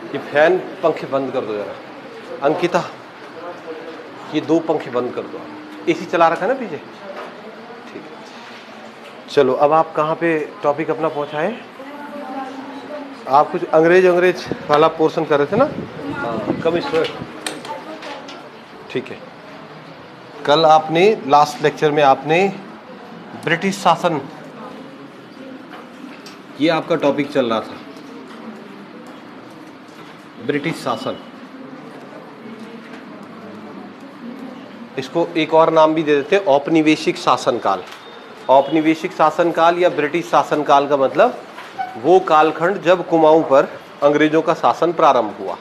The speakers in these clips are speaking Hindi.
ये फैन पंखे बंद कर दो जरा। अंकिता, ये 2 पंखे बंद कर दो। एसी चला रखा है ना पीछे? ठीक है, चलो अब आप कहाँ पे टॉपिक अपना पहुँचाए? आप कुछ अंग्रेज वाला पोर्शन कर रहे थे ना? हाँ, कमिश्नर। ठीक है, कल आपने लास्ट लेक्चर में आपने ब्रिटिश शासन, ये आपका टॉपिक चल रहा था, ब्रिटिश शासन। इसको एक और नाम भी दे देते हैं, औपनिवेशिक शासनकाल। औपनिवेशिक शासनकाल या ब्रिटिश शासनकाल का मतलब वो कालखंड जब कुमाऊं पर अंग्रेजों का शासन प्रारंभ हुआ।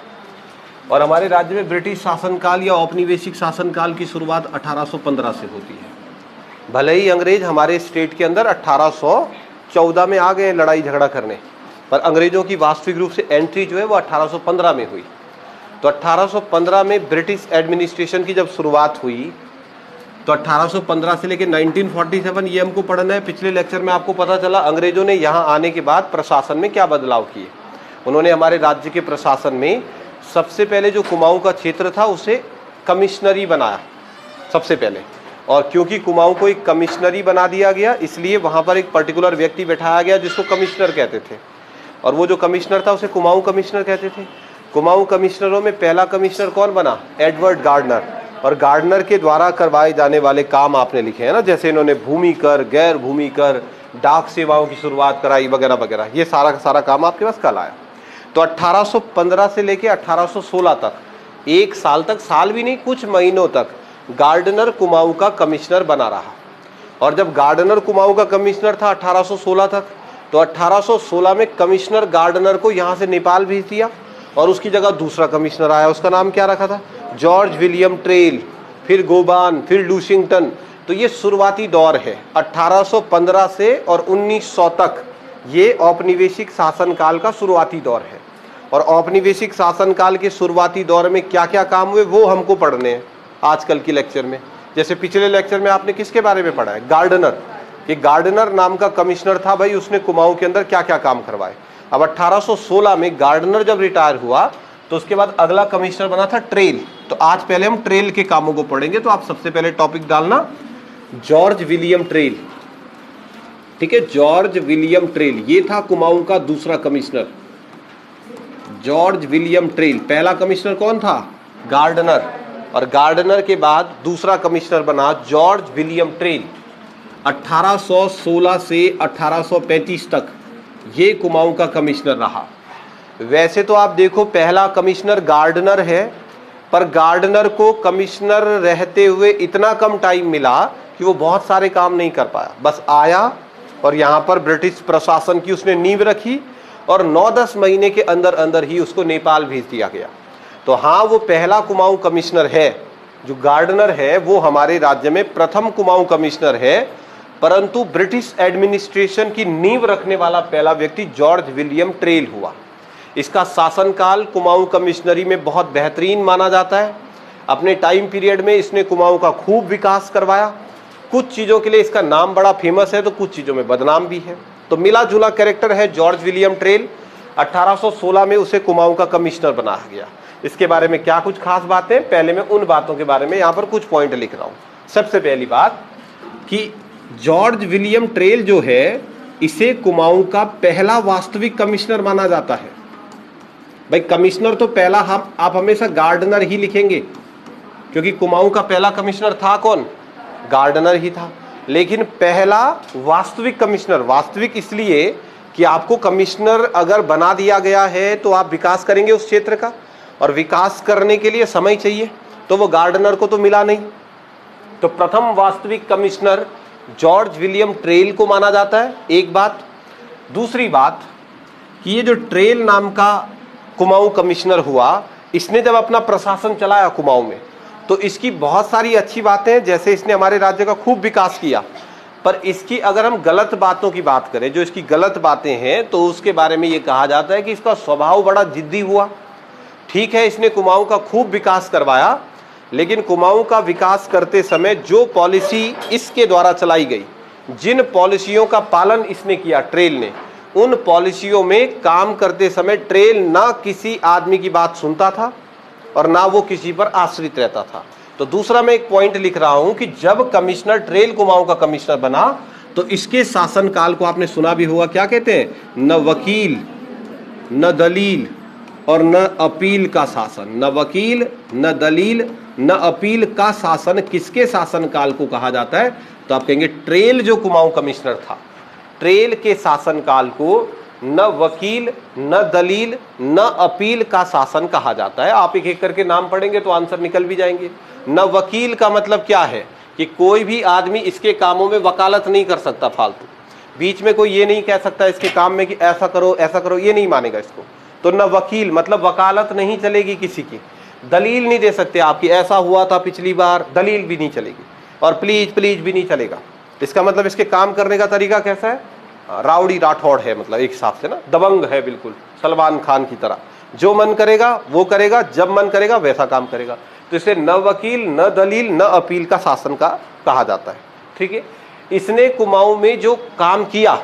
और हमारे राज्य में ब्रिटिश शासनकाल या औपनिवेशिक शासनकाल की शुरुआत 1815 से होती है। भले ही अंग्रेज हमारे स्टेट के अंदर 1814 में आ गए लड़ाई झगड़ा करने, पर अंग्रेजों की वास्तविक रूप से एंट्री जो है वो 1815 में हुई। तो 1815 में ब्रिटिश एडमिनिस्ट्रेशन की जब शुरुआत हुई तो 1815 से लेकर 1947 ये हमको पढ़ना है। पिछले लेक्चर में आपको पता चला अंग्रेजों ने यहाँ आने के बाद प्रशासन में क्या बदलाव किए। उन्होंने हमारे राज्य के प्रशासन में सबसे पहले जो कुमाऊं का क्षेत्र था उसे कमिश्नरी बनाया सबसे पहले। और क्योंकि कुमाऊं को एक कमिश्नरी बना दिया गया, इसलिए वहाँ पर एक पर्टिकुलर व्यक्ति बैठाया गया जिसको कमिश्नर कहते थे। और वो जो कमिश्नर था उसे कुमाऊं कमिश्नर कहते थे। कुमाऊं कमिश्नरों में पहला कमिश्नर कौन बना? Edward gardener. और गार्डनर के द्वारा करवाए जाने वाले काम आपने लिखे हैं ना, जैसे इन्होंने भूमि कर, गैर भूमि कर, डाक सेवाओं की शुरुआत कराई वगैरह वगैरह। ये सारा का सारा काम आपके पास कल आया। तो 1815 से लेकर 1816 तक, 1 साल तक, साल भी नहीं कुछ महीनों तक गार्डनर कुमाऊं का कमिश्नर बना रहा। और जब गार्डनर कुमाऊं का कमिश्नर था 1816 तक, तो 1816 में कमिश्नर गार्डनर को यहाँ से नेपाल भेज दिया और उसकी जगह दूसरा कमिश्नर आया। उसका नाम क्या रखा था? जॉर्ज विलियम ट्रेल, फिर गोबान, फिर लूशिंगटन। तो ये शुरुआती दौर है 1815 से और 1900 तक। ये औपनिवेशिक शासनकाल का शुरुआती दौर है। और औपनिवेशिक शासनकाल के शुरुआती दौर में क्या क्या काम हुए वो हमको पढ़ने हैं आजकल की लेक्चर में। जैसे पिछले लेक्चर में आपने किसके बारे में पढ़ा है? गार्डनर। ये गार्डनर नाम का कमिश्नर था भाई, उसने कुमाऊं के अंदर क्या क्या काम करवाए। अब 1816 में गार्डनर जब रिटायर हुआ तो उसके बाद अगला कमिश्नर बना था ट्रेल। तो आज पहले हम ट्रेल के कामों को पढ़ेंगे। तो आप सबसे पहले टॉपिक डालना जॉर्ज विलियम ट्रेल। ठीक है, जॉर्ज विलियम ट्रेल ये था कुमाऊं का दूसरा कमिश्नर। जॉर्ज विलियम ट्रेल, पहला कमिश्नर कौन था? गार्डनर। और गार्डनर के बाद दूसरा कमिश्नर बना जॉर्ज विलियम ट्रेल। 1816 से 1835 तक ये कुमाऊं का कमिश्नर रहा। वैसे तो आप देखो पहला कमिश्नर गार्डनर है, पर गार्डनर को कमिश्नर रहते हुए इतना कम टाइम मिला कि वो बहुत सारे काम नहीं कर पाया। बस आया और यहाँ पर ब्रिटिश प्रशासन की उसने नींव रखी और 9-10 महीने के अंदर अंदर ही उसको नेपाल भेज दिया गया। तो हाँ, वो पहला कुमाऊं कमिश्नर है। जो गार्डनर है वो हमारे राज्य में प्रथम कुमाऊं कमिश्नर है, परंतु ब्रिटिश एडमिनिस्ट्रेशन की नींव रखने वाला पहला व्यक्ति जॉर्ज विलियम ट्रेल हुआ। इसका शासनकाल कुमाऊं कमिश्नरी में बहुत बेहतरीन माना जाता है। अपने टाइम पीरियड में इसने कुमाऊं का खूब विकास करवाया। कुछ चीज़ों के लिए इसका नाम बड़ा फेमस है तो कुछ चीज़ों में बदनाम भी है। तो मिला जुला कैरेक्टर है जॉर्ज विलियम ट्रेल। 1816 में उसे कुमाऊं का कमिश्नर बनाया गया। इसके बारे में क्या कुछ खास बातें, पहले मैं उन बातों के बारे में यहाँ पर कुछ पॉइंट लिख रहा हूँ। सबसे पहली बात कि जॉर्ज विलियम ट्रेल जो है इसे कुमाऊं का पहला वास्तविक कमिश्नर माना जाता है। भाई कमिश्नर तो पहला आप हमेशा गार्डनर ही लिखेंगे, क्योंकि कुमाऊं का पहला कमिश्नर था कौन? गार्डनर ही था। लेकिन पहला वास्तविक कमिश्नर, वास्तविक इसलिए कि आपको कमिश्नर अगर बना दिया गया है तो आप विकास करेंगे उस क्षेत्र का, और विकास करने के लिए समय चाहिए, तो वो गार्डनर को तो मिला नहीं। तो प्रथम वास्तविक कमिश्नर जॉर्ज विलियम ट्रेल को माना जाता है, एक बात। दूसरी बात कि ये जो ट्रेल नाम का कुमाऊं कमिश्नर हुआ, इसने जब अपना प्रशासन चलाया कुमाऊं में तो इसकी बहुत सारी अच्छी बातें हैं, जैसे इसने हमारे राज्य का खूब विकास किया। पर इसकी अगर हम गलत बातों की बात करें, जो इसकी गलत बातें हैं, तो उसके बारे में ये कहा जाता है कि इसका स्वभाव बड़ा जिद्दी हुआ। ठीक है, इसने कुमाऊं का खूब विकास करवाया, लेकिन कुमाऊं का विकास करते समय जो पॉलिसी इसके द्वारा चलाई गई, जिन पॉलिसियों का पालन इसने किया ट्रेल ने, उन पॉलिसियों में काम करते समय ट्रेल ना किसी आदमी की बात सुनता था और ना वो किसी पर आश्रित रहता था। तो दूसरा मैं एक पॉइंट लिख रहा हूं कि जब कमिश्नर ट्रेल कुमाऊं का कमिश्नर बना तो इसके शासनकाल को आपने सुना भी होगा, क्या कहते हैं, न वकील न दलील और न अपील का शासन। न वकील न दलील न अपील का शासन किसके शासनकाल को कहा जाता है? तो आप कहेंगे ट्रेल जो कुमाऊं कमिश्नर था, ट्रेल के शासनकाल को न वकील न दलील न अपील का शासन कहा जाता है। आप एक एक करके नाम पढ़ेंगे तो आंसर निकल भी जाएंगे। न वकील का मतलब क्या है कि कोई भी आदमी इसके कामों में वकालत नहीं कर सकता फालतू, बीच में कोई ये नहीं कह सकता इसके काम में कि ऐसा करो, ये नहीं मानेगा इसको। तो न वकील मतलब वकालत नहीं चलेगी किसी की। दलील नहीं दे सकते आपकी, ऐसा हुआ था पिछली बार, दलील भी नहीं चलेगी। और प्लीज प्लीज भी नहीं चलेगा। इसका मतलब इसके काम करने का तरीका कैसा है? राउडी राठौड़ है, मतलब एक हिसाब से ना दबंग है, बिल्कुल सलमान खान की तरह। जो मन करेगा वो करेगा, जब मन करेगा वैसा काम करेगा। तो इसे न वकील न दलील न अपील का शासन का कहा जाता है। ठीक है, इसने कुमाऊं में जो काम किया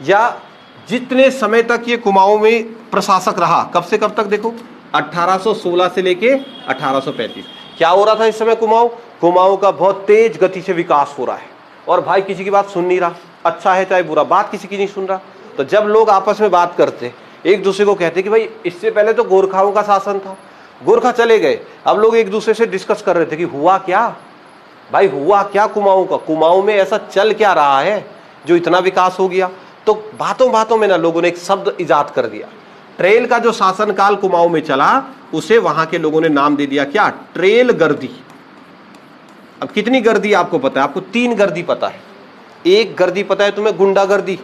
या जितने समय तक ये कुमाऊं में प्रशासक रहा, कब से कब तक देखो, 1816 से लेके 1835। क्या हो रहा था इस समय? कुमाऊं का बहुत तेज गति से विकास हो रहा है और भाई किसी की बात सुन नहीं रहा, अच्छा है चाहे बुरा, बात किसी की नहीं सुन रहा। तो जब लोग आपस में बात करते एक दूसरे को कहते कि भाई इससे पहले तो गोरखाओं का शासन था, गोरखा चले गए, अब लोग एक दूसरे से डिस्कस कर रहे थे कि हुआ क्या भाई, हुआ क्या कुमाऊं का, कुमाऊं में ऐसा चल क्या रहा है जो इतना विकास हो गया। तो बातों बातों में ना लोगों ने एक शब्द इजाद कर दिया। ट्रेल का जो शासनकाल कुमाऊं में चला उसे वहां के लोगों ने नाम दे दिया क्या? ट्रेल गर्दी। अब कितनी गर्दी आपको पता है? आपको 3 गर्दी पता है। एक गर्दी पता है तुम्हें, गुंडागर्दी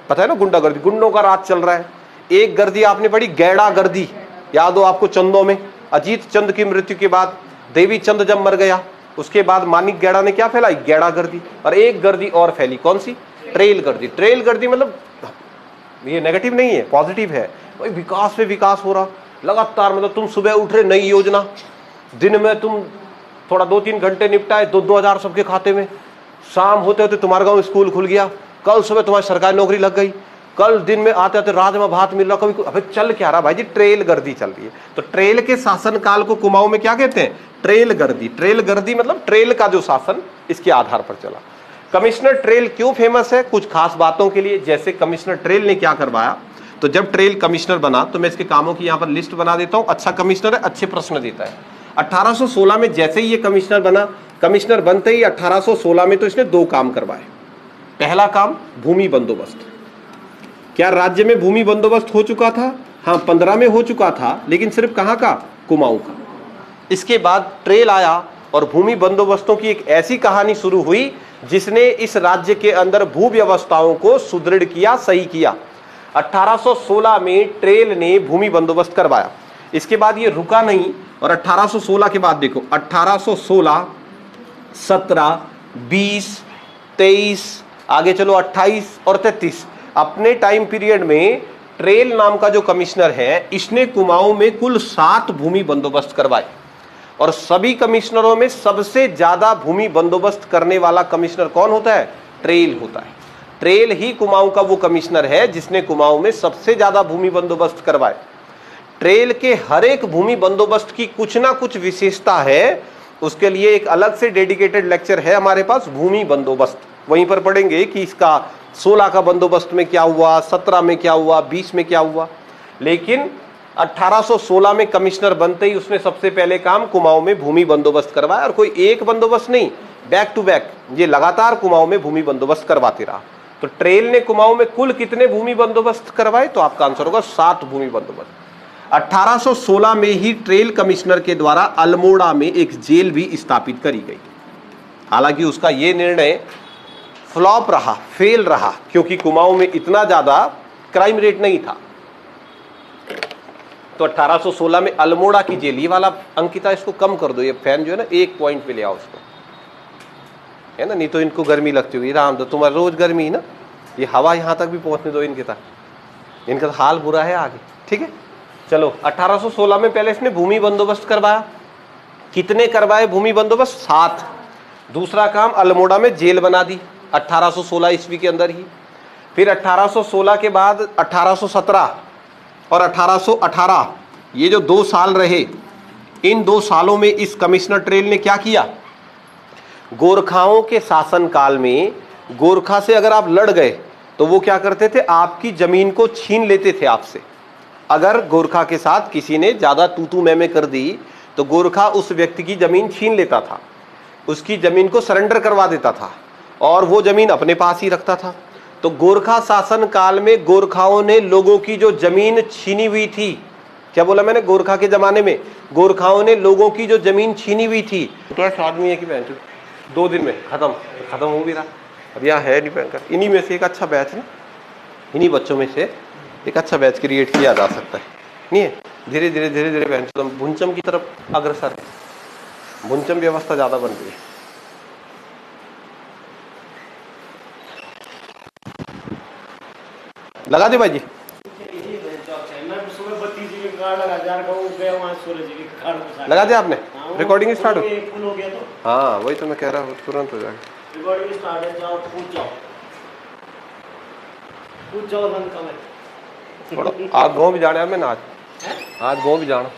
पता है ना, गुंडागर्दी, गुंडों का राज चल रहा है। एक गर्दी आपने पढ़ी गैड़ा गर्दी, याद हो आपको चंदों में, अजीत चंद की मृत्यु के बाद देवी चंद जब मर गया उसके बाद मानिक गैड़ा ने क्या फैलाई? गैड़ा गर्दी। और एक गर्दी और फैली, कौन सी? ट्रेल गर्दी। ट्रेल गर्दी मतलब ये नेगेटिव नहीं है, पॉजिटिव है। भाई विकास पे विकास हो रहा लगातार, मतलब तुम सुबह उठ रहे नई योजना, दिन में तुम थोड़ा 2-3 घंटे निपटाए 2-2 हजार सबके खाते में, शाम होते होते तुम्हारे गांव स्कूल खुल गया, कल सुबह तुम्हारी सरकारी नौकरी लग गई, कल दिन में आते आते राजमा भात मिल रहा, कभी अबे चल क्या रहा भाई जी? ट्रेल गर्दी चल रही है। तो ट्रेल के शासनकाल को कुमाऊं में क्या कहते हैं? ट्रेल गर्दी। ट्रेल गर्दी मतलब ट्रेल का जो शासन इसके आधार पर चला। कमिश्नर ट्रेल क्यों फेमस है? कुछ खास बातों के लिए। जैसे कमिश्नर ट्रेल ने क्या करवाया, तो जब ट्रेल कमिश्नर बना तो मैं इसके कामों की यहाँ पर लिस्ट बना देता हूँ। अच्छा कमिश्नर है, अच्छे प्रश्न देता है। 1816 में जैसे ही ये कमिश्नर बना, कमिश्नर बनते ही 1816 में तो इसने 2 काम करवाए। पहला काम भूमि बंदोबस्त। क्या राज्य में भूमि बंदोबस्त हो चुका था? हाँ, 15 में हो चुका था, लेकिन सिर्फ कहाँ का? कुमाऊं का। इसके बाद ट्रेल आया और भूमि बंदोबस्तों की एक ऐसी कहानी शुरू हुई जिसने इस राज्य के अंदर भू व्यवस्थाओं को सुदृढ़ किया, सही किया। 1816 में ट्रेल ने भूमि बंदोबस्त करवाया। इसके बाद ये रुका नहीं और 1816 के बाद देखो 1816, 17, 20, 23, आगे चलो 28 और 33, अपने टाइम पीरियड में ट्रेल नाम का जो कमिश्नर है इसने कुमाऊं में कुल 7 भूमि बंदोबस्त करवाए। और सभी कमिश्नरों में सबसे ज्यादा भूमि बंदोबस्त करने वाला कमिश्नर कौन होता है? ट्रेल होता है। ट्रेल ही कुमाऊं का वो कमिश्नर है जिसने कुमाऊं में सबसे ज्यादा भूमि बंदोबस्त करवाए। ट्रेल के हर एक भूमि बंदोबस्त की कुछ ना कुछ विशेषता है, उसके लिए एक अलग से डेडिकेटेड लेक्चर है हमारे पास, भूमि बंदोबस्त। वहीं पर पढ़ेंगे कि इसका 16 का बंदोबस्त में क्या हुआ, 17 में क्या हुआ, 20 में क्या हुआ। लेकिन 1816 में कमिश्नर बनते ही उसने सबसे पहले काम कुमाऊं में भूमि बंदोबस्त करवाया। और कोई एक बंदोबस्त नहीं, बैक टू बैक ये लगातार कुमाऊं में भूमि बंदोबस्त करवाते रहा। तो ट्रेल ने कुमाऊं में कुल कितने भूमि बंदोबस्त करवाए? तो आपका आंसर होगा 7 भूमि बंदोबस्त। 1816 में ही ट्रेल कमिश्नर के द्वारा अल्मोड़ा में एक जेल भी स्थापित करी गई। हालांकि उसका यह निर्णय फ्लॉप रहा, फेल रहा, क्योंकि कुमाऊं में इतना ज्यादा क्राइम रेट नहीं था। तो 1816 में अल्मोड़ा की जेल, ये वाला अंकिता इसको कम कर दो, ये फैन जो है ना 1 पॉइंट पे ले आओ उसको, है ना, नहीं तो इनको गर्मी लगती हुई। राम दो तुम्हारा रोज गर्मी ना, ये हवा यहां तक भी पहुंचने दो इनके तक, इनका हाल बुरा है आगे। ठीक है, चलो 1816 में पहले इसने भूमि बंदोबस्त करवाया। कितने करवाए भूमि बंदोबस्त? 7। दूसरा काम, अल्मोड़ा में जेल बना दी 1816 ईस्वी के अंदर ही। फिर 1816 के बाद 1817 और 1818, ये जो 2 साल रहे, इन 2 सालों में इस कमिश्नर ट्रेल ने क्या किया, गोरखाओं के शासन काल में गोरखा से अगर आप लड़ गए तो वो क्या करते थे, आपकी जमीन को छीन लेते थे आपसे। अगर गोरखा के साथ किसी ने ज्यादा तू मैं कर दी तो गोरखा उस व्यक्ति की जमीन छीन लेता था, उसकी जमीन को सरेंडर करवा देता था और वो जमीन अपने पास ही रखता था। तो गोरखा शासन काल में गोरखाओं ने लोगों की जो जमीन छीनी हुई थी, क्या बोला मैंने, गोरखा के जमाने में गोरखाओं ने लोगों की जो जमीन छीनी हुई थी, तो आदमी है कि 2 दिन में खत्म हो भी रहा। अब यहाँ है नहीं बैंकर, इन्हीं में से एक अच्छा बैच है, इन्हीं बच्चों में से एक अच्छा बैच क्रिएट किया जा सकता है, नहीं है। धीरे धीरे बैंच भुंचम की तरफ अग्रसर है, भुंचम व्यवस्था ज्यादा बन रही है। लगा दे भाई जी, लगा दिया आपने, रिकॉर्डिंग स्टार्ट हो गया तो? हाँ वही तो मैं कह रहा हूँ, तुरंत हो जाएगा। रिकॉर्डिंग स्टार्ट है, जाओ पूछ जाओ बंद कमेंट। आज गाँव भी जाना है मैं ना, आज गाँव भी जाना,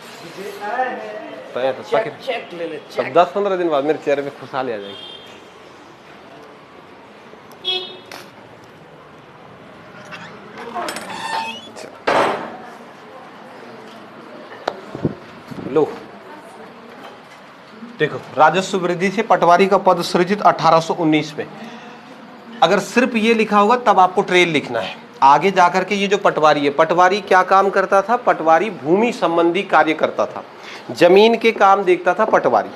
चेक ले ले, 10-15 दिन बाद मेरे चेहरे पे खुशहाली आ जाएगी। लो देखो, राजस्व वृद्धि से पटवारी का पद सृजित 1819 में। अगर सिर्फ ये लिखा होगा तब आपको ट्रेल लिखना है। आगे जाकर के ये जो पटवारी है, पटवारी क्या काम करता था, पटवारी भूमि संबंधी कार्य करता था, जमीन के काम देखता था पटवारी।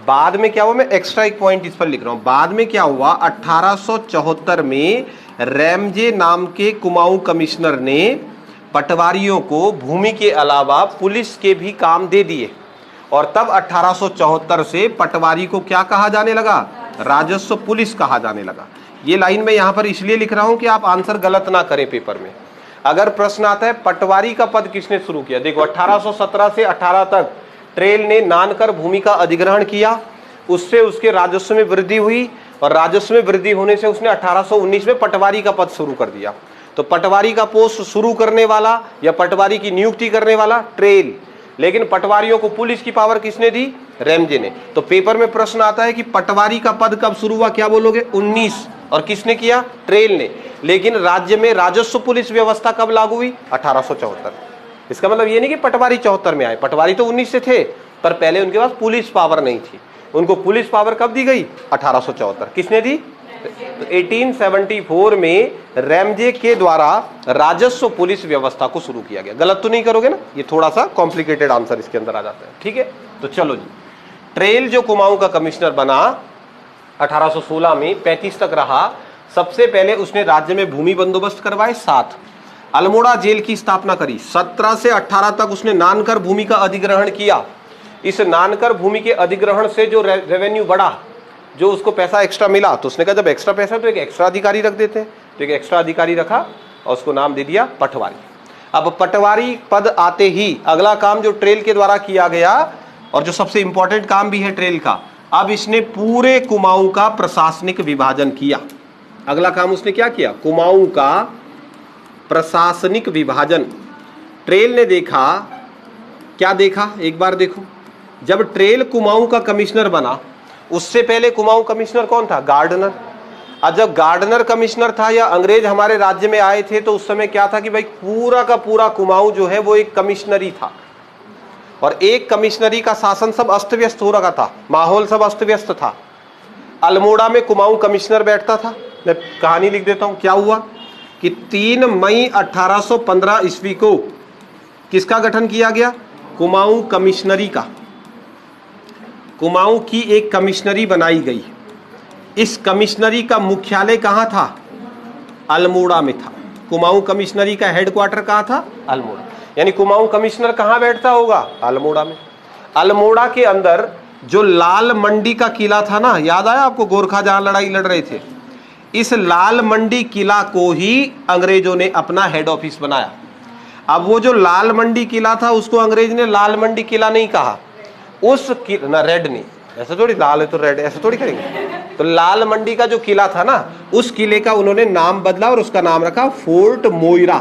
बाद में क्या हुआ, मैं एक्स्ट्रा एक पॉइंट इस पर लिख रहा हूं, बाद में क्या हुआ, 1874 में रैमजे नाम के कुमाऊं कमिश्नर ने पटवारियों को भूमि के अलावा पुलिस के भी काम दे दिए और तब 1874 से पटवारी को क्या कहा जाने लगा, राजस्व पुलिस कहा जाने लगा। ये लाइन मैं यहां पर इसलिए लिख रहा हूं कि आप आंसर गलत ना करें पेपर में। अगर प्रश्न आता है पटवारी का पद किसने शुरू किया, देखो 1817 से 18 तक ट्रेल ने नानकर भूमि का अधिग्रहण किया, उससे उसके राजस्व में वृद्धि हुई और राजस्व में वृद्धि होने से उसने 1819 में पटवारी का पद शुरू कर दिया। तो पटवारी का पोस्ट शुरू करने वाला या पटवारी की नियुक्ति करने वाला ट्रेल, लेकिन पटवारियों को पुलिस की पावर किसने दी, रैमजे ने। तो पेपर में प्रश्न आता है कि पटवारी का पद कब शुरू हुआ, क्या बोलोगे, 19, और किसने किया, ट्रेल ने। लेकिन राज्य में राजस्व पुलिस व्यवस्था कब लागू हुई, 1874। इसका मतलब ये नहीं कि पटवारी 74 में आए, पटवारी तो 19 से थे, पर पहले उनके पास पुलिस पावर नहीं थी। उनको पुलिस पावर कब दी गई, 1874। किसने दी, तो 1874 में रैमजे के द्वारा राजस्व पुलिस व्यवस्था को शुरू किया गया। गलत तो नहीं करोगे ना, ये थोड़ा सा कॉम्प्लिकेटेड आंसर इसके अंदर आ जाता है, ठीक है। तो चलो जी, ट्रेल जो कुमाऊं का कमिश्नर बना 1816 में 35 तक रहा। सबसे पहले उसने राज्य में भूमि बंदोबस्त करवाए 7, अल्मोड़ा जेल की स्थापना करी, 17 से 18 तक उसने नानकर भूमि का अधिग्रहण किया। इस नानकर भूमि के अधिग्रहण से जो रेवेन्यू बढ़ा, जो उसको पैसा एक्स्ट्रा मिला, तो उसने कहा जब एक्स्ट्रा पैसा तो एक एक्स्ट्रा अधिकारी रख देते हैं, तो एक एक्स्ट्रा अधिकारी रखा और उसको नाम दे दिया पटवारी। अब पटवारी पद आते ही अगला काम जो ट्रेल के द्वारा किया गया और जो सबसे इंपॉर्टेंट काम भी है ट्रेल का, अब इसने पूरे कुमाऊं का प्रशासनिक विभाजन किया। अगला काम उसने क्या किया, कुमाऊं का प्रशासनिक विभाजन। ट्रेल ने देखा, क्या देखा, एक बार देखो, जब ट्रेल कुमाऊं का कमिश्नर बना, उससे पहले कुमाऊं कमिश्नर कौन था, गार्डनर। और जब गार्डनर कमिश्नर था या अंग्रेज हमारे राज्य में आए थे, तो उस समय क्या था कि भाई पूरा का पूरा कुमाऊं जो है वो एक कमिश्नरी था और एक कमिश्नरी का शासन सब अस्त व्यस्त हो रखा था, माहौल सब अस्त व्यस्त था। अल्मोड़ा में कुमाऊं कमिश्नर बैठता था। मैं कहानी लिख देता हूं, क्या हुआ कि 3 मई 1815 ईस्वी को किसका गठन किया गया, कुमाऊं कमिश्नरी का। कुमाऊं की एक कमिश्नरी बनाई गई। इस कमिश्नरी का मुख्यालय कहां था, अल्मोड़ा में था। कुमाऊं कमिश्नरी का हेडक्वार्टर कहां था, अल्मोड़ा। यानी कुमाऊं कमिश्नर कहां बैठता होगा, अल्मोड़ा में। अल्मोड़ा के अंदर जो लाल मंडी का किला था ना, याद आया आपको, गोरखा जहां लड़ाई लड़ रहे थे, इस लाल मंडी किला को ही अंग्रेजों ने अपना हेड ऑफिस बनाया। अब वो जो लाल मंडी किला था उसको अंग्रेज ने लाल मंडी किला नहीं कहा, उस ना रेड नहीं, ऐसा थोड़ी, लाल है तो रेड, ऐसा थोड़ी करेंगे, तो लाल मंडी का जो किला था ना, उस किले का उन्होंने नाम बदला और उसका नाम रखा फोर्ट मोइरा।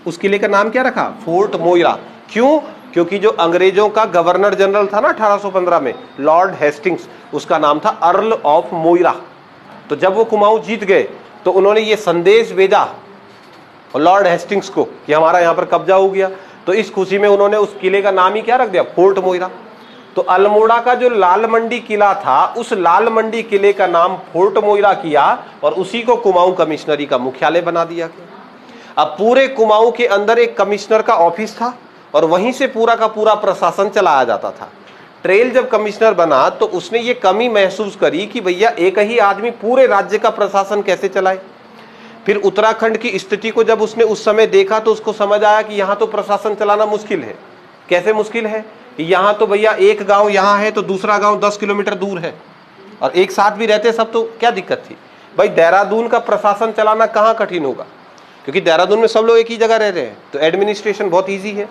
उस किले का नाम क्या रखा? Fort Moira. क्यों? क्योंकि जो अंग्रेजों का गवर्नर जनरल था ना 1815 में, लॉर्ड हेस्टिंग्स, उसका नाम था अर्ल ऑफ मोइरा। तो जब वो कुमाऊं जीत गए तो उन्होंने ये संदेश भेजा लॉर्ड हेस्टिंग्स को कि हमारा यहाँ पर कब्जा हो गया। तो इस खुशी में उन्होंने उस किले का नाम ही क्या रख दिया? Fort Moira. तो अल्मोड़ा का जो लाल मंडी किला था, उस लाल मंडी किले का नाम फोर्ट मोइरा किया और उसी को कुमाऊं कमिश्नरी का मुख्यालय बना दिया गया। अब पूरे कुमाऊं के अंदर एक कमिश्नर का ऑफिस था और वहीं से पूरा का पूरा प्रशासन चलाया जाता था। ट्रेल जब कमिश्नर बना तो उसने ये कमी महसूस करी कि भैया एक ही आदमी पूरे राज्य का प्रशासन कैसे चलाए। फिर उत्तराखंड की स्थिति को जब उसने उस समय देखा तो उसको समझ आया कि यहाँ तो प्रशासन चलाना मुश्किल है। कैसे मुश्किल है? यहाँ तो भैया एक गांव यहाँ है तो दूसरा गांव 10 किलोमीटर दूर है और एक साथ भी रहते सब, तो क्या दिक्कत थी भाई? देहरादून का प्रशासन चलाना कहाँ कठिन होगा, क्योंकि देहरादून में सब लोग एक ही जगह रह रहे हैं, तो एडमिनिस्ट्रेशन बहुत ईजी है।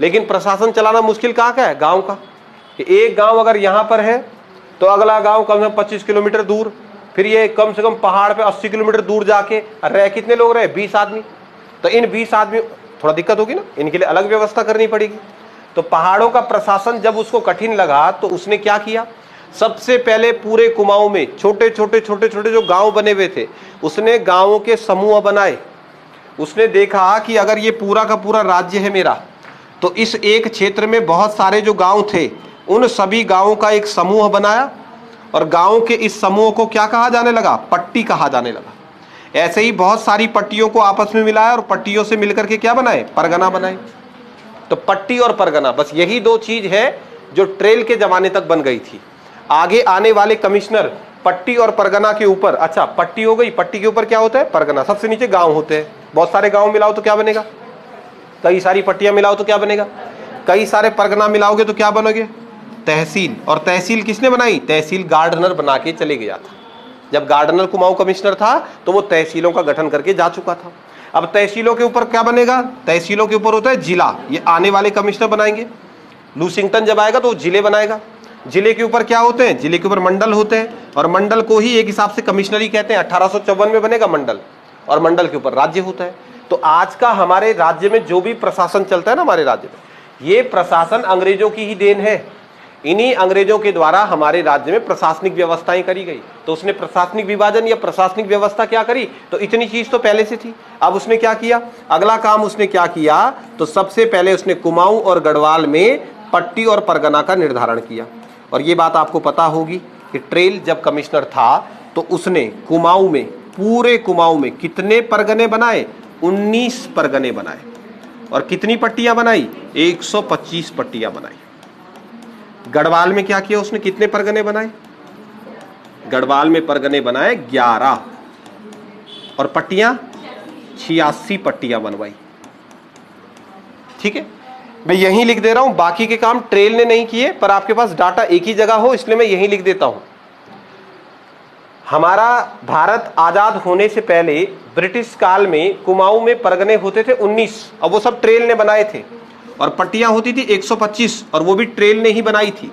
लेकिन प्रशासन चलाना मुश्किल कहाँ का है? गाँव का। एक गाँव अगर यहाँ पर है तो अगला गाँव कम से कम 25 किलोमीटर दूर, फिर ये कम से कम पहाड़ पे 80 किलोमीटर दूर जाके रह, कितने लोग रहे? 20 आदमी। तो इन 20 आदमी थोड़ा दिक्कत होगी ना, इनके लिए अलग व्यवस्था करनी पड़ेगी। तो पहाड़ों का प्रशासन जब उसको कठिन लगा तो उसने क्या किया? सबसे पहले पूरे कुमाऊं में छोटे छोटे जो गांव बने हुए थे, उसने गांवों के समूह बनाए। उसने देखा कि अगर ये पूरा का पूरा राज्य है मेरा, तो इस एक क्षेत्र में बहुत सारे जो गांव थे, उन सभी गांवों का एक समूह बनाया और गांव के इस समूह को क्या कहा जाने लगा? पट्टी कहा जाने लगा। ऐसे ही बहुत सारी पट्टियों को आपस में मिलाया और पट्टियों से मिलकर के क्या बनाए? परगना बनाए। तो पट्टी और परगना, बस यही दो चीज है जो ट्रेल के जमाने तक बन गई थी। आगे आने वाले कमिश्नर पट्टी और परगना के ऊपर, अच्छा पट्टी हो गई, पट्टी के ऊपर क्या होता है? परगना। सबसे नीचे गांव होते हैं। बहुत सारे गांव मिलाओ तो क्या बनेगा? कई सारी पट्टियां मिलाओ तो क्या बनेगा? कई सारे परगना मिलाओगे तो क्या बनोगे? तहसील। और तहसील किसने बनाई? तहसील गार्डनर बना के चले गया था। जब गार्डनर कुमाऊं कमिश्नर था तो वो तहसीलों का गठन करके जा चुका था। अब तहसीलों के ऊपर क्या बनेगा? तहसीलों के ऊपर होता है जिला। ये आने वाले कमिश्नर बनाएंगे। लूसिंगटन जब आएगा तो वो जिले बनाएगा। जिले के ऊपर क्या होते हैं? जिले के ऊपर मंडल होते हैं और मंडल को ही एक हिसाब से कमिश्नरी कहते हैं। 1854 में बनेगा मंडल और मंडल के ऊपर राज्य होता है। तो आज का हमारे राज्य में जो भी प्रशासन चलता है ना हमारे राज्य में, ये प्रशासन अंग्रेजों की ही देन है। इन्हीं अंग्रेजों के द्वारा हमारे राज्य में प्रशासनिक व्यवस्थाएं करी गई। तो उसने प्रशासनिक विभाजन या प्रशासनिक व्यवस्था क्या करी? तो इतनी चीज तो पहले से थी। अब उसने क्या किया? अगला काम उसने क्या किया? तो सबसे पहले उसने कुमाऊं और गढ़वाल में पट्टी और परगना का निर्धारण किया। और ये बात आपको पता होगी कि ट्रेल जब कमिश्नर था तो उसने कुमाऊं में, पूरे कुमाऊं में कितने परगने बनाए? 19 परगने बनाए। और कितनी पट्टियां बनाई? 125 पट्टियां बनाई। गढ़वाल में क्या किया उसने? कितने परगने बनाए? गढ़वाल में परगने बनाए 11 और पट्टियां 86 पट्टियां बनवाई। ठीक है, मैं यहीं लिख दे रहा हूं। बाकी के काम ट्रेल ने नहीं किए, पर आपके पास डाटा एक ही जगह हो इसलिए मैं यहीं लिख देता हूं। हमारा भारत आजाद होने से पहले ब्रिटिश काल में कुमाऊं में परगने होते थे 19 और वो सब ट्रेल ने बनाए थे। और पट्टियां होती थी 125 और वो भी ट्रेल ने ही बनाई थी।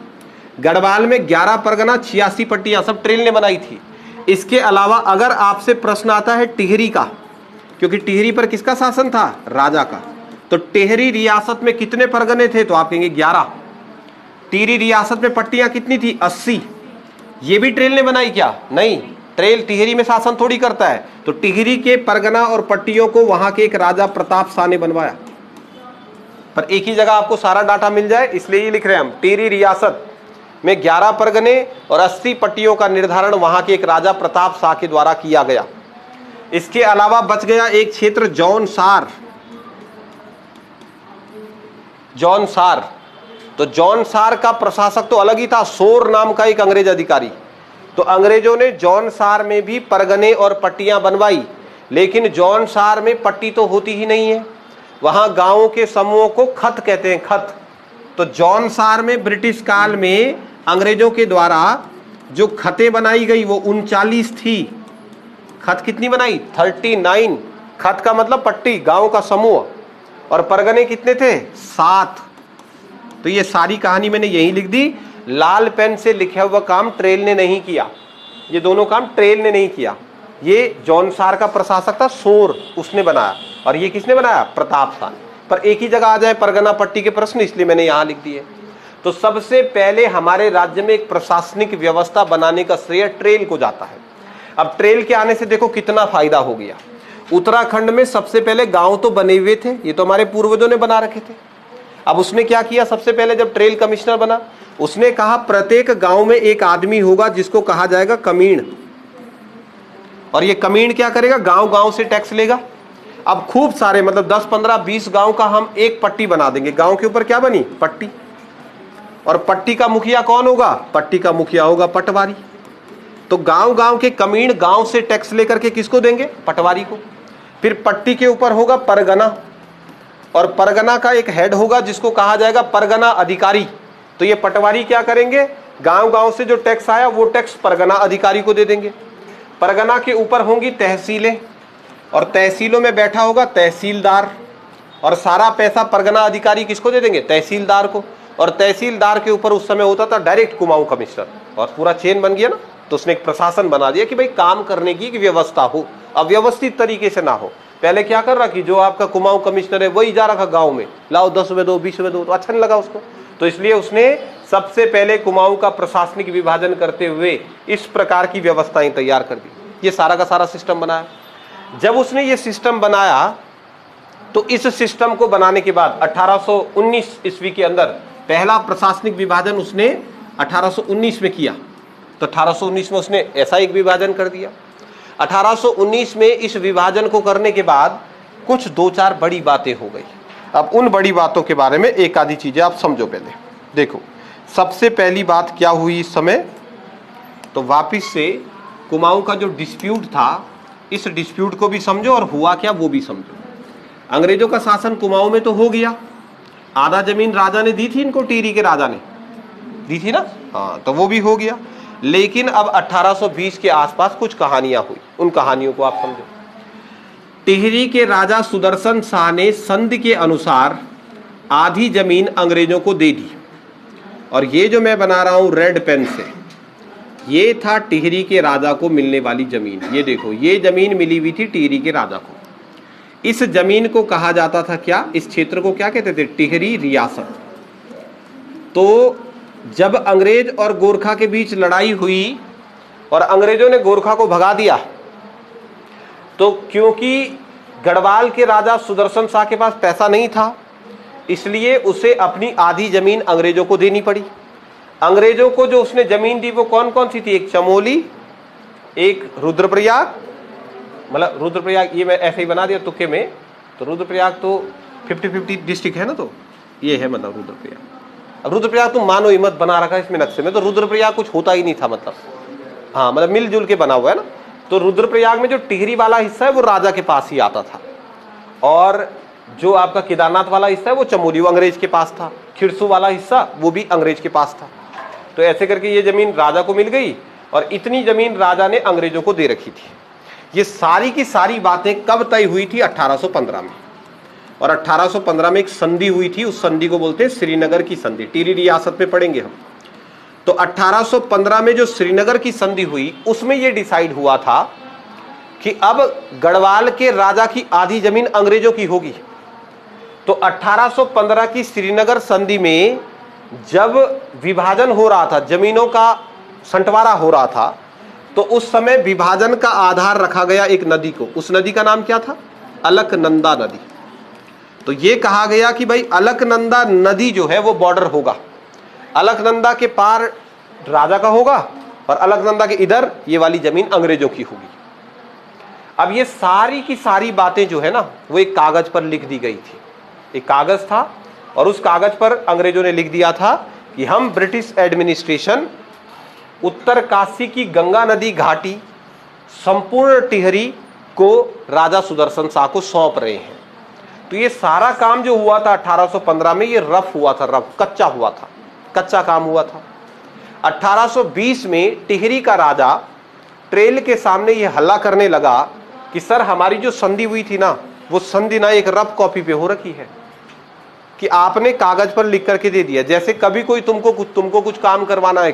गढ़वाल में 11 परगना 86 पट्टियां सब ट्रेल ने बनाई थी। इसके अलावा अगर आपसे प्रश्न आता है टिहरी का, क्योंकि टिहरी पर किसका शासन था? राजा का। तो टिहरी रियासत में कितने परगने थे? तो आप कहेंगे 11। टिहरी रियासत में पट्टियां कितनी थी? 80। ये भी ट्रेल ने बनाई क्या? नहीं, ट्रेल टिहरी में शासन थोड़ी करता है। तो टिहरी के परगना और पट्टियों को वहां के एक राजा प्रताप शाह ने बनवाया। पर एक ही जगह आपको सारा डाटा मिल जाए इसलिए ये लिख रहे हैं हम। टिहरी रियासत में 11 परगने और 80 पट्टियों का निर्धारण वहां के एक राजा प्रताप शाह के द्वारा किया गया। इसके अलावा बच गया एक क्षेत्र जौनसार। जौनसार, तो जौनसार का प्रशासक तो अलग ही था, सोर नाम का एक अंग्रेज अधिकारी। तो अंग्रेजों ने जौनसार में भी परगने और पट्टियां बनवाई, लेकिन जौनसार में पट्टी तो होती ही नहीं है। वहां गांवों के समूहों को खत कहते हैं, खत। तो जौनसार में ब्रिटिश काल में अंग्रेजों के द्वारा जो खतें बनाई गई वो 39 थी। खत कितनी बनाई? 39। खत का मतलब पट्टी, गांव का समूह। और परगने कितने थे? 7। तो ये सारी कहानी मैंने यही लिख दी। लाल पेन से लिखा हुआ काम ट्रेल ने नहीं किया। ये दोनों काम ट्रेल ने नहीं किया। ये जौनसार का प्रशासक था सोर, उसने बनाया, और ये किसने बनाया? प्रताप शाह ने। पर एक ही जगह आ जाए परगना पट्टी के प्रश्न, इसलिए मैंने यहां लिख दिए। तो सबसे पहले हमारे राज्य में एक प्रशासनिक व्यवस्था बनाने का श्रेय ट्रेल को जाता है। अब ट्रेल के आने से देखो कितना फायदा हो गया। उत्तराखंड में सबसे पहले गांव तो बने हुए थे, ये तो हमारे पूर्वजों ने बना रखे थे। अब उसने क्या किया? सबसे पहले जब ट्रेल कमिश्नर बना, उसने कहा प्रत्येक गांव में एक आदमी होगा जिसको कहा जाएगा कमीण, और ये कमीण क्या करेगा? गांव गांव से टैक्स लेगा। अब खूब सारे मतलब 10, 15, 20 गांव का हम एक पट्टी बना देंगे। गांव के ऊपर क्या बनी? पट्टी। और पट्टी का मुखिया कौन होगा? पट्टी का मुखिया होगा पटवारी। तो गांव गांव के कमीण गांव से टैक्स लेकर के किसको देंगे? पटवारी को। फिर पट्टी के ऊपर होगा परगना, और परगना का एक हेड होगा जिसको कहा जाएगा परगना अधिकारी। तो ये पटवारी क्या करेंगे? गांव गांव से जो टैक्स आया वो टैक्स परगना अधिकारी को दे देंगे। परगना के ऊपर होंगी तहसीलें, और तहसीलों में बैठा होगा तहसीलदार, और सारा पैसा परगना अधिकारी किसको दे देंगे? तहसीलदार को। और तहसीलदार के ऊपर उस समय होता था डायरेक्ट कुमाऊं कमिश्नर, और पूरा चेन बन गया ना। तो उसने एक प्रशासन बना दिया कि भाई काम करने की व्यवस्था हो, अव्यवस्थित तरीके से ना हो। पहले क्या कर रहा कि जो आपका कुमाऊं कमिश्नर है वही जा रखा गांव में, लाओ 10 रुपए दो, 20 रुपए दो, तो अच्छा नहीं लगा उसको। तो इसलिए उसने सबसे पहले कुमाऊं का प्रशासनिक विभाजन करते हुए इस प्रकार की व्यवस्थाएं तैयार कर दी। ये सारा का सारा सिस्टम बनाया। जब उसने ये सिस्टम बनाया तो इस सिस्टम को बनाने के बाद 1819 ईस्वी के अंदर पहला प्रशासनिक विभाजन उसने 1819 में किया। तो 1819 में उसने ऐसा एक विभाजन कर दिया। 1819 में इस विभाजन को करने के बाद कुछ 2-4 बड़ी बातें हो गई। अब उन बड़ी बातों के बारे में एक आधी चीजें आप समझो। पहले देखो, सबसे पहली बात क्या हुई इस समय? तो वापिस से कुमाऊं का जो डिस्प्यूट था, इस डिस्प्यूट को भी समझो और हुआ क्या वो भी समझो। अंग्रेजों का शासन कुमाऊं में तो हो गया, आधा जमीन राजा ने दी थी इनको, टिहरी के राजा ने दी थी ना, हाँ, तो वो भी हो गया। लेकिन अब 1820 के आसपास कुछ कहानियां हुई, उन कहानियों को आप समझो। टिहरी के राजा सुदर्शन शाह ने संधि के अनुसार आधी जमीन अंग्रेजों को दे दी, और ये जो मैं बना रहा हूं रेड पेन से, ये था टिहरी के राजा को मिलने वाली जमीन। ये देखो, ये जमीन मिली हुई थी टिहरी के राजा को। इस जमीन को कहा जाता था क्या? इस क्षेत्र को क्या कहते थे? टिहरी रियासत। तो जब अंग्रेज और गोरखा के बीच लड़ाई हुई और अंग्रेजों ने गोरखा को भगा दिया, तो क्योंकि गढ़वाल के राजा सुदर्शन शाह के पास पैसा नहीं था, इसलिए उसे अपनी आधी जमीन अंग्रेजों को देनी पड़ी। अंग्रेजों को जो उसने जमीन दी वो कौन कौन सी थी? एक चमोली, एक रुद्रप्रयाग, मतलब रुद्रप्रयाग ये मैं ऐसे ही बना दिया तुक्के में, तो रुद्रप्रयाग तो 50-50 डिस्ट्रिक्ट है ना, तो ये है मतलब रुद्रप्रयाग। अब रुद्रप्रयाग तो मानो हिम्मत बना रखा है इसमें नक्शे में, तो रुद्रप्रयाग कुछ होता ही नहीं था, मतलब हाँ, मतलब मिलजुल के बना हुआ है ना। तो रुद्रप्रयाग में जो टिहरी वाला हिस्सा है वो राजा के पास ही आता था, और जो आपका केदारनाथ वाला हिस्सा है वो चमोली, वो अंग्रेज के पास था। खिरसू वाला हिस्सा वो भी अंग्रेज के पास था। तो ऐसे करके ये जमीन राजा को मिल गई, और इतनी जमीन राजा ने अंग्रेजों को दे रखी थी। ये सारी की सारी बातें कब तय हुई थी? 1815 में। और 1815 में एक संधि हुई थी, उस संधि को बोलते हैं श्रीनगर की संधि। टिहरी रियासत में पढ़ेंगे हम। तो 1815 में जो श्रीनगर की संधि हुई, उसमें यह डिसाइड हुआ था कि अब गढ़वाल के राजा की आधी जमीन अंग्रेजों की होगी। तो 1815 की श्रीनगर संधि में जब विभाजन हो रहा था, जमीनों का संटवारा हो रहा था, तो उस समय विभाजन का आधार रखा गया एक नदी को। उस नदी का नाम क्या था? अलकनंदा नदी। तो ये कहा गया कि भाई अलकनंदा नदी जो है वो बॉर्डर होगा, अलकनंदा के पार राजा का होगा और अलकनंदा के इधर ये वाली जमीन अंग्रेजों की होगी। अब ये सारी की सारी बातें जो है ना, वो एक कागज पर लिख दी गई थी। एक कागज था, और उस कागज पर अंग्रेजों ने लिख दिया था कि हम ब्रिटिश एडमिनिस्ट्रेशन उत्तर काशी की गंगा नदी घाटी संपूर्ण टिहरी को राजा सुदर्शन शाह को सौंप रहे हैं। तो ये सारा काम जो हुआ था 1815 में, ये रफ हुआ था, रफ कच्चा हुआ था, कच्चा काम हुआ था। 1820 में टिहरी का राजा ट्रेल के सामने ये हल्ला करने लगा कि सर हमारी जो संधि हुई थी ना, वो संधि ना एक रफ कॉपी पे हो रखी है, कि आपने कागज पर लिख करके दे दिया। जैसे कभी कोई तुमको कुछ काम करवाना है